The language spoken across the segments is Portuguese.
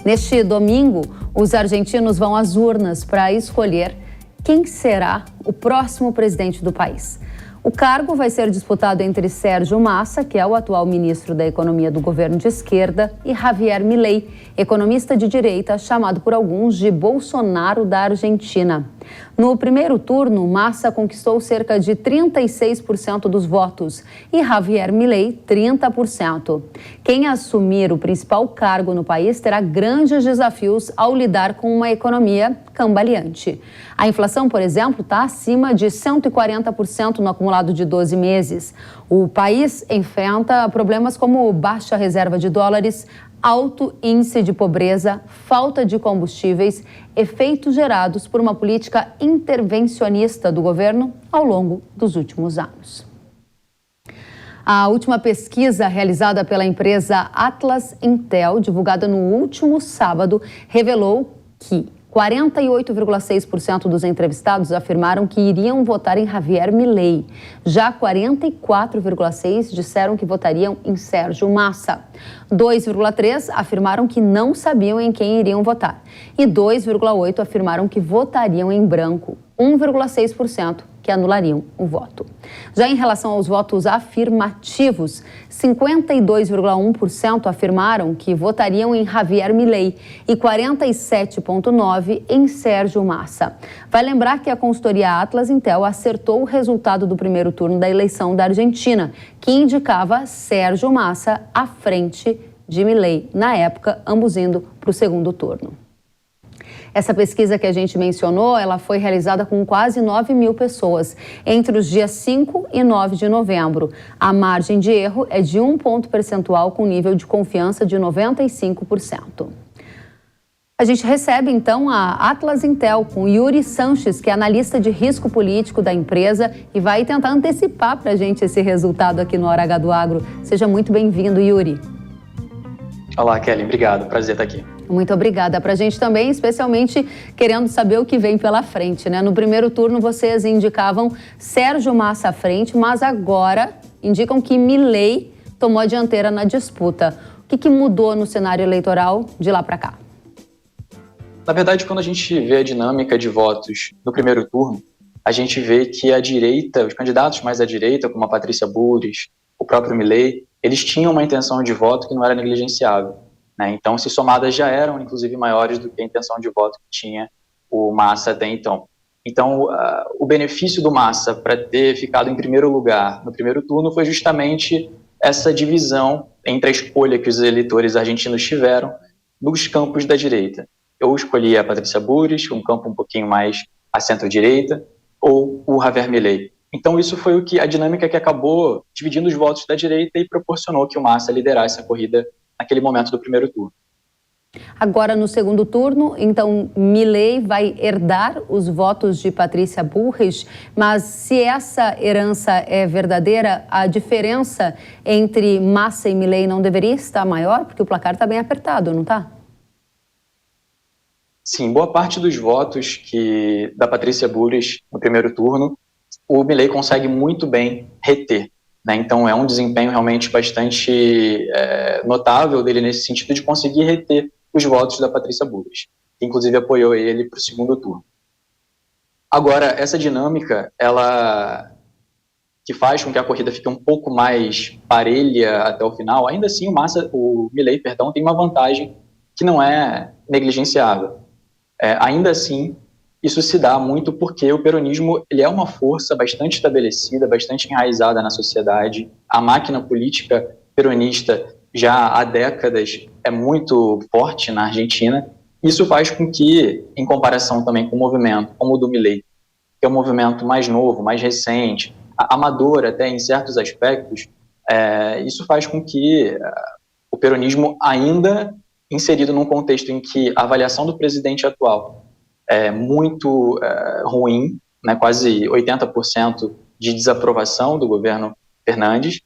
Neste domingo, os argentinos vão às urnas para escolher quem será o próximo presidente do país. O cargo vai ser disputado entre Sérgio Massa, que é o atual ministro da Economia do governo de esquerda, e Javier Milei, economista de direita, chamado por alguns de Bolsonaro da Argentina. No primeiro turno, Massa conquistou cerca de 36% dos votos e Javier Milei 30%. Quem assumir o principal cargo no país terá grandes desafios ao lidar com uma economia cambaleante. A inflação, por exemplo, está acima de 140% no acumulado de 12 meses. O país enfrenta problemas como baixa reserva de dólares, alto índice de pobreza, falta de combustíveis, efeitos gerados por uma política intervencionista do governo ao longo dos últimos anos. A última pesquisa realizada pela empresa Atlas Intel, divulgada no último sábado, revelou que 48,6% dos entrevistados afirmaram que iriam votar em Javier Milei. Já 44,6% disseram que votariam em Sérgio Massa. 2,3% afirmaram que não sabiam em quem iriam votar. E 2,8% afirmaram que votariam em branco. 1,6% que anulariam o voto. Já em relação aos votos afirmativos, 52,1% afirmaram que votariam em Javier Milei e 47,9% em Sérgio Massa. Vai lembrar que a consultoria Atlas Intel acertou o resultado do primeiro turno da eleição da Argentina, que indicava Sérgio Massa à frente de Milei, na época, ambos indo para o segundo turno. Essa pesquisa que a gente mencionou, ela foi realizada com quase 9 mil pessoas, entre os dias 5 e 9 de novembro. A margem de erro é de 1 ponto percentual com nível de confiança de 95%. A gente recebe, então, a Atlas Intel com Yuri Sanches, que é analista de risco político da empresa e vai tentar antecipar para a gente esse resultado aqui no Hora H do Agro. Seja muito bem-vindo, Yuri. Olá, Kelly. Obrigado. Prazer estar aqui. Muito obrigada. Para a gente também, especialmente querendo saber o que vem pela frente, né? No primeiro turno, vocês indicavam Sérgio Massa à frente, mas agora indicam que Milei tomou a dianteira na disputa. O que mudou no cenário eleitoral de lá para cá? Na verdade, quando a gente vê a dinâmica de votos no primeiro turno, a gente vê que a direita, os candidatos mais à direita, como a Patrícia Bullrich, o próprio Milei, eles tinham uma intenção de voto que não era negligenciável, né? Então, se somadas já eram, inclusive, maiores do que a intenção de voto que tinha o Massa até então. Então, o benefício do Massa para ter ficado em primeiro lugar no primeiro turno foi justamente essa divisão entre a escolha que os eleitores argentinos tiveram nos campos da direita. Eu escolhi a Patrícia Bullrich, um campo um pouquinho mais à centro-direita, ou o Javier Milei. Então, isso foi a dinâmica que acabou dividindo os votos da direita e proporcionou que o Massa liderasse a corrida naquele momento do primeiro turno. Agora, no segundo turno, então, Milei vai herdar os votos de Patrícia Bullrich, mas se essa herança é verdadeira, a diferença entre Massa e Milei não deveria estar maior? Porque o placar está bem apertado, não está? Sim, boa parte dos votos da Patrícia Bullrich no primeiro turno, o Milei consegue muito bem reter, né? Então é um desempenho realmente bastante notável dele nesse sentido de conseguir reter os votos da Patrícia Bullrich, que inclusive apoiou ele para o segundo turno. Agora, essa dinâmica, ela que faz com que a corrida fique um pouco mais parelha até o final, ainda assim o Milei, tem uma vantagem que não é negligenciável. Ainda assim, isso se dá muito porque o peronismo ele é uma força bastante estabelecida, bastante enraizada na sociedade. A máquina política peronista já há décadas é muito forte na Argentina. Isso faz com que, em comparação também com um movimento como o do Milei, que é um movimento mais novo, mais recente, amador até em certos aspectos, isso faz com que o peronismo, ainda inserido num contexto em que a avaliação do presidente atual é muito ruim, né, quase 80% de desaprovação do governo Fernandes,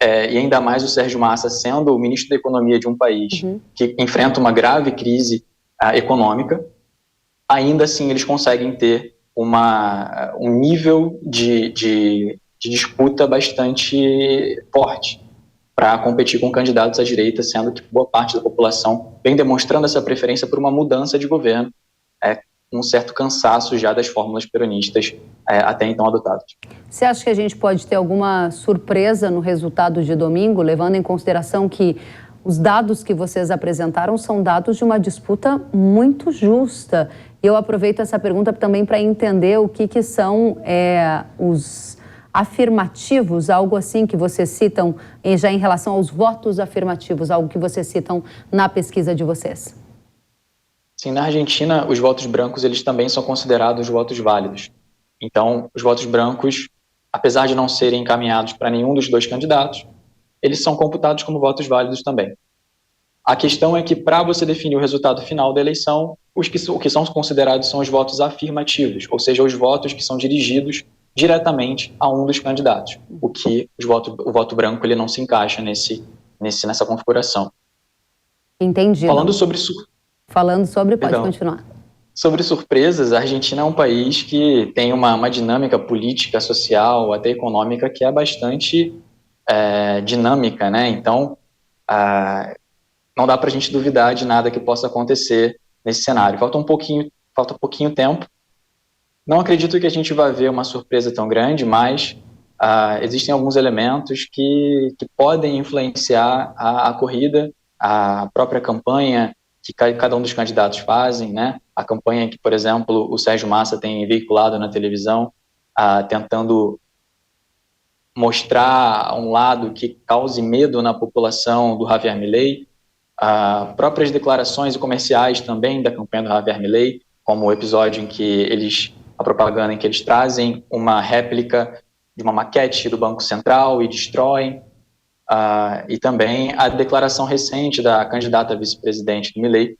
e ainda mais o Sérgio Massa sendo o ministro da Economia de um país que enfrenta uma grave crise econômica, ainda assim eles conseguem ter um nível de disputa bastante forte. para competir com candidatos à direita, sendo que boa parte da população vem demonstrando essa preferência por uma mudança de governo, um certo cansaço já das fórmulas peronistas até então adotadas. Você acha que a gente pode ter alguma surpresa no resultado de domingo, levando em consideração que os dados que vocês apresentaram são dados de uma disputa muito justa? Eu aproveito essa pergunta também para entender o que são os afirmativos, algo assim que vocês citam, já em relação aos votos afirmativos, algo que vocês citam na pesquisa de vocês. Sim, na Argentina, os votos brancos eles também são considerados votos válidos. Então, os votos brancos, apesar de não serem encaminhados para nenhum dos dois candidatos, eles são computados como votos válidos também. A questão é que, para você definir o resultado final da eleição, o que são considerados são os votos afirmativos, ou seja, os votos que são dirigidos diretamente a um dos candidatos, o que o voto branco ele não se encaixa nessa configuração. Entendi. Falando sobre, pode continuar. Sobre surpresas, a Argentina é um país que tem uma dinâmica política, social, até econômica que é bastante dinâmica, né? Então, não dá para a gente duvidar de nada que possa acontecer nesse cenário. Falta pouquinho tempo. Não acredito que a gente vá ver uma surpresa tão grande, mas existem alguns elementos que podem influenciar a corrida, a própria campanha que cada um dos candidatos fazem, né? A campanha que, por exemplo, o Sérgio Massa tem veiculado na televisão, tentando mostrar um lado que cause medo na população do Javier Milei, próprias declarações comerciais também da campanha do Javier Milei, como o episódio em que a propaganda em que eles trazem uma réplica de uma maquete do Banco Central e destroem, e também a declaração recente da candidata a vice-presidente do Milei,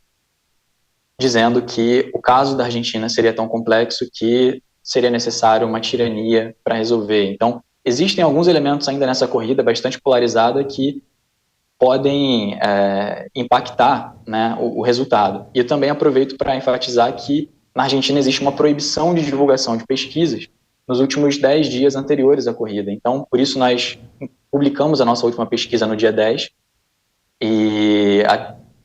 dizendo que o caso da Argentina seria tão complexo que seria necessário uma tirania para resolver. Então, existem alguns elementos ainda nessa corrida bastante polarizada que podem impactar, né, o resultado. E eu também aproveito para enfatizar que na Argentina existe uma proibição de divulgação de pesquisas nos últimos 10 dias anteriores à corrida. Então, por isso nós publicamos a nossa última pesquisa no dia 10 e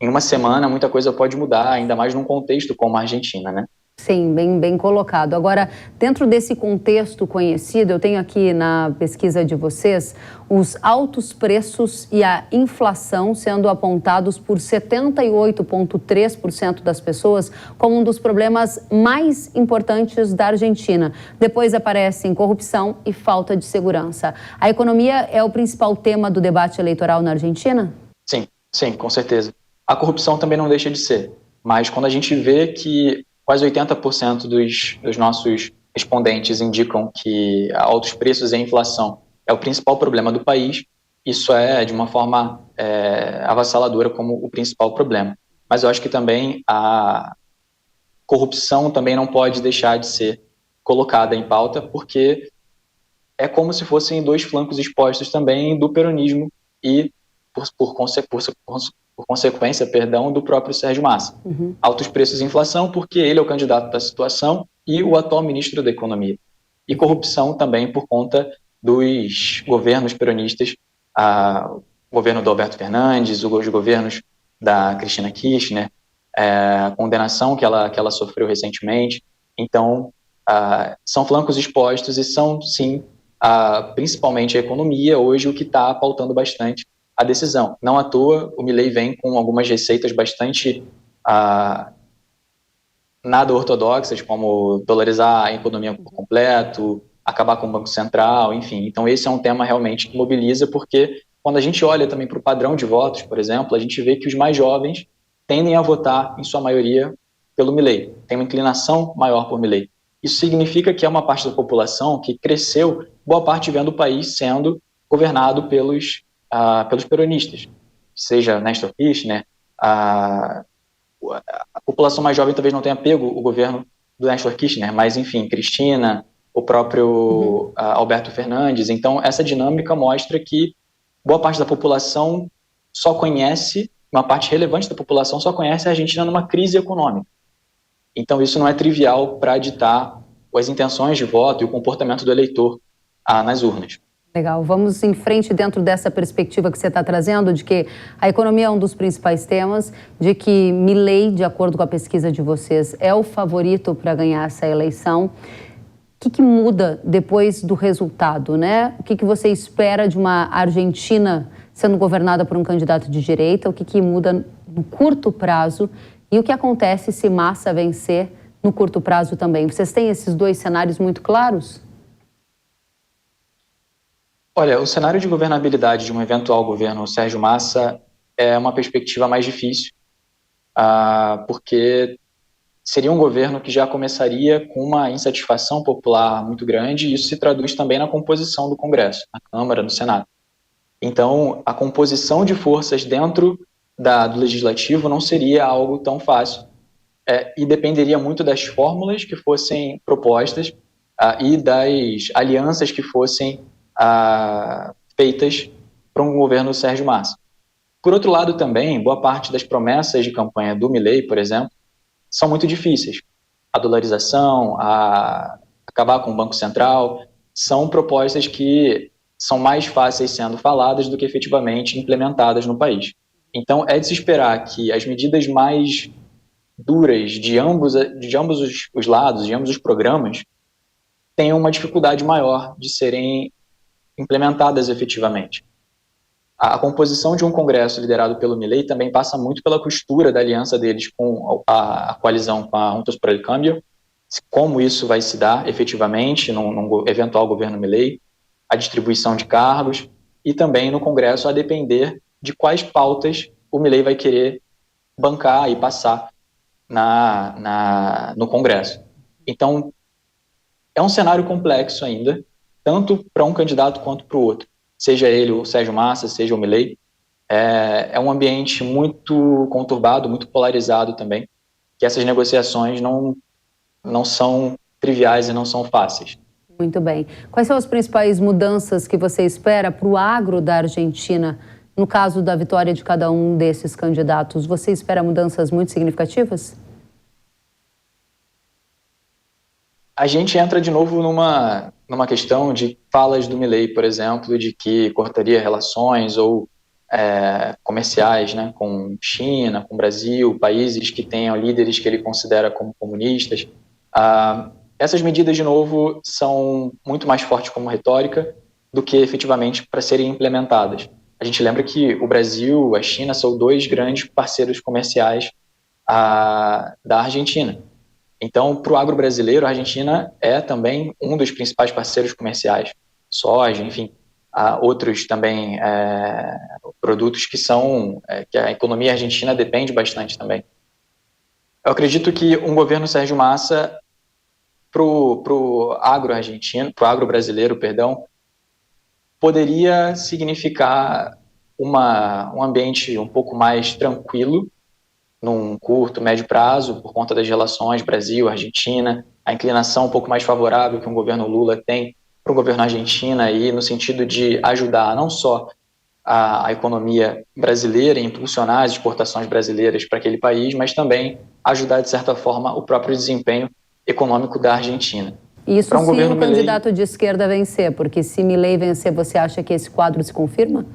em uma semana muita coisa pode mudar, ainda mais num contexto como a Argentina, né? Sim, bem colocado. Agora, dentro desse contexto conhecido, eu tenho aqui na pesquisa de vocês os altos preços e a inflação sendo apontados por 78,3% das pessoas como um dos problemas mais importantes da Argentina. Depois aparecem corrupção e falta de segurança. A economia é o principal tema do debate eleitoral na Argentina? Sim, com certeza. A corrupção também não deixa de ser, mas quando a gente vê que quase 80% dos nossos respondentes indicam que altos preços e a inflação é o principal problema do país, isso é de uma forma avassaladora como o principal problema. Mas eu acho que também a corrupção também não pode deixar de ser colocada em pauta, porque é como se fossem dois flancos expostos também do peronismo e, por consequência, do próprio Sérgio Massa. Altos preços e inflação, porque ele é o candidato da situação e o atual ministro da Economia. E corrupção também por conta dos governos peronistas, o governo do Alberto Fernandes, os governos da Cristina Kirchner, a condenação que ela sofreu recentemente. Então, são flancos expostos e são, sim, principalmente a economia, hoje o que está pautando bastante a decisão. Não à toa, o Milei vem com algumas receitas bastante nada ortodoxas, como dolarizar a economia por completo, acabar com o Banco Central, enfim. Então esse é um tema realmente que mobiliza, porque quando a gente olha também para o padrão de votos, por exemplo, a gente vê que os mais jovens tendem a votar, em sua maioria, pelo Milei. Tem uma inclinação maior por Milei. Isso significa que é uma parte da população que cresceu, boa parte vendo o país sendo governado pelos peronistas, seja Néstor Kirchner, a população mais jovem talvez não tenha pego o governo do Néstor Kirchner, mas enfim, Cristina, o próprio Alberto Fernandes. Então essa dinâmica mostra que boa parte da população só conhece, uma parte relevante da população só conhece a Argentina numa crise econômica. Então isso não é trivial para ditar as intenções de voto e o comportamento do eleitor nas urnas. Legal, vamos em frente dentro dessa perspectiva que você está trazendo, de que a economia é um dos principais temas, de que Milei, de acordo com a pesquisa de vocês, é o favorito para ganhar essa eleição. O que muda depois do resultado, né? O que você espera de uma Argentina sendo governada por um candidato de direita? O que muda no curto prazo? E o que acontece se Massa vencer no curto prazo também? Vocês têm esses dois cenários muito claros? Olha, o cenário de governabilidade de um eventual governo Sérgio Massa é uma perspectiva mais difícil, porque seria um governo que já começaria com uma insatisfação popular muito grande, e isso se traduz também na composição do Congresso, na Câmara, no Senado. Então, a composição de forças dentro do Legislativo não seria algo tão fácil, e dependeria muito das fórmulas que fossem propostas e das alianças que fossem feitas para um governo Sérgio Massa. Por outro lado também, boa parte das promessas de campanha do Milei, por exemplo, são muito difíceis. A dolarização, acabar com o Banco Central, são propostas que são mais fáceis sendo faladas do que efetivamente implementadas no país. Então, é de se esperar que as medidas mais duras de ambos os lados, de ambos os programas, tenham uma dificuldade maior de serem implementadas efetivamente. A composição de um Congresso liderado pelo Milei também passa muito pela costura da aliança deles com a coalizão com a Juntos por el Cambio, como isso vai se dar efetivamente num eventual governo Milei, a distribuição de cargos, e também no Congresso a depender de quais pautas o Milei vai querer bancar e passar no Congresso. Então, é um cenário complexo ainda, tanto para um candidato quanto para o outro, seja ele o Sérgio Massa, seja o Milei. É um ambiente muito conturbado, muito polarizado também, que essas negociações não são triviais e não são fáceis. Muito bem. Quais são as principais mudanças que você espera para o agro da Argentina, no caso da vitória de cada um desses candidatos? Você espera mudanças muito significativas? A gente entra de novo numa questão de falas do Milei, por exemplo, de que cortaria relações ou comerciais, né, com China, com Brasil, países que tenham líderes que ele considera como comunistas. Essas medidas, de novo, são muito mais fortes como retórica do que efetivamente para serem implementadas. A gente lembra que o Brasil, a China, são dois grandes parceiros comerciais da Argentina. Então, para o agro brasileiro, a Argentina é também um dos principais parceiros comerciais. Soja, enfim, outros também produtos que a economia argentina depende bastante também. Eu acredito que um governo Sérgio Massa, para o agro argentino, para o agro brasileiro, perdão, poderia significar um ambiente um pouco mais tranquilo, num curto, médio prazo, por conta das relações Brasil-Argentina, a inclinação um pouco mais favorável que o governo Lula tem para o governo Argentina, e no sentido de ajudar não só a economia brasileira, impulsionar as exportações brasileiras para aquele país, mas também ajudar, de certa forma, o próprio desempenho econômico da Argentina. Isso se o candidato de esquerda vencer, porque se Milei vencer, você acha que esse quadro se confirma?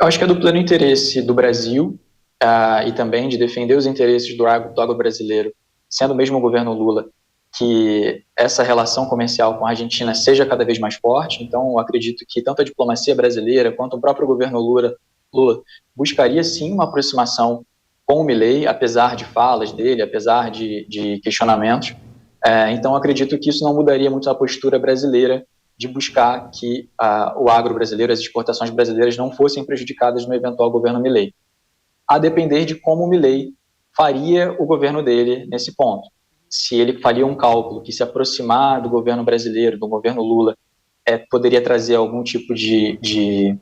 Eu acho que é do pleno interesse do Brasil, e também de defender os interesses do agro brasileiro, sendo mesmo o governo Lula, que essa relação comercial com a Argentina seja cada vez mais forte. Então, eu acredito que tanto a diplomacia brasileira quanto o próprio governo Lula buscaria sim uma aproximação com o Milei, apesar de falas dele, apesar de questionamentos. Então, eu acredito que isso não mudaria muito a postura brasileira de buscar que o agro brasileiro, as exportações brasileiras não fossem prejudicadas no eventual governo Milei, a depender de como o Milei faria o governo dele nesse ponto. Se ele faria um cálculo que se aproximar do governo brasileiro, do governo Lula, poderia trazer algum tipo de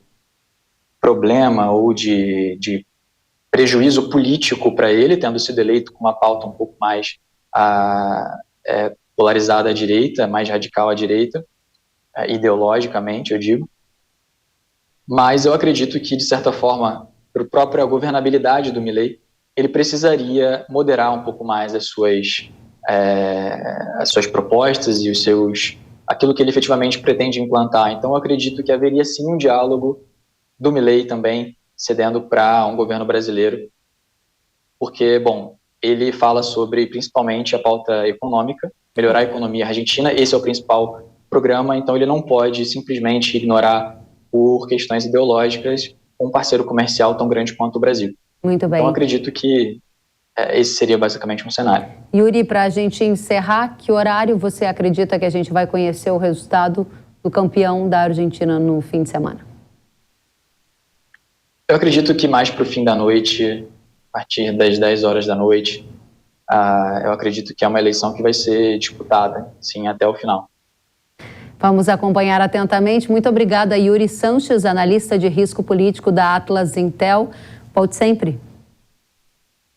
problema ou de prejuízo político para ele, tendo sido eleito com uma pauta um pouco mais polarizada à direita, mais radical à direita, ideologicamente, eu digo. Mas eu acredito que, de certa forma, para a própria governabilidade do Milei, ele precisaria moderar um pouco mais as suas propostas e aquilo que ele efetivamente pretende implantar. Então, eu acredito que haveria sim um diálogo do Milei também, cedendo para um governo brasileiro, porque, bom, ele fala sobre principalmente a pauta econômica, melhorar a economia argentina, esse é o principal programa, então ele não pode simplesmente ignorar por questões ideológicas um parceiro comercial tão grande quanto o Brasil. Muito bem. Então, acredito que esse seria basicamente um cenário. Yuri, para a gente encerrar, que horário você acredita que a gente vai conhecer o resultado do campeão da Argentina no fim de semana? Eu acredito que mais para o fim da noite, a partir das 10 horas da noite, eu acredito que é uma eleição que vai ser disputada, sim, até o final. Vamos acompanhar atentamente. Muito obrigada, Yuri Sanches, analista de risco político da Atlas Intel. Volte sempre.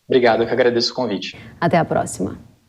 Obrigado, eu que agradeço o convite. Até a próxima.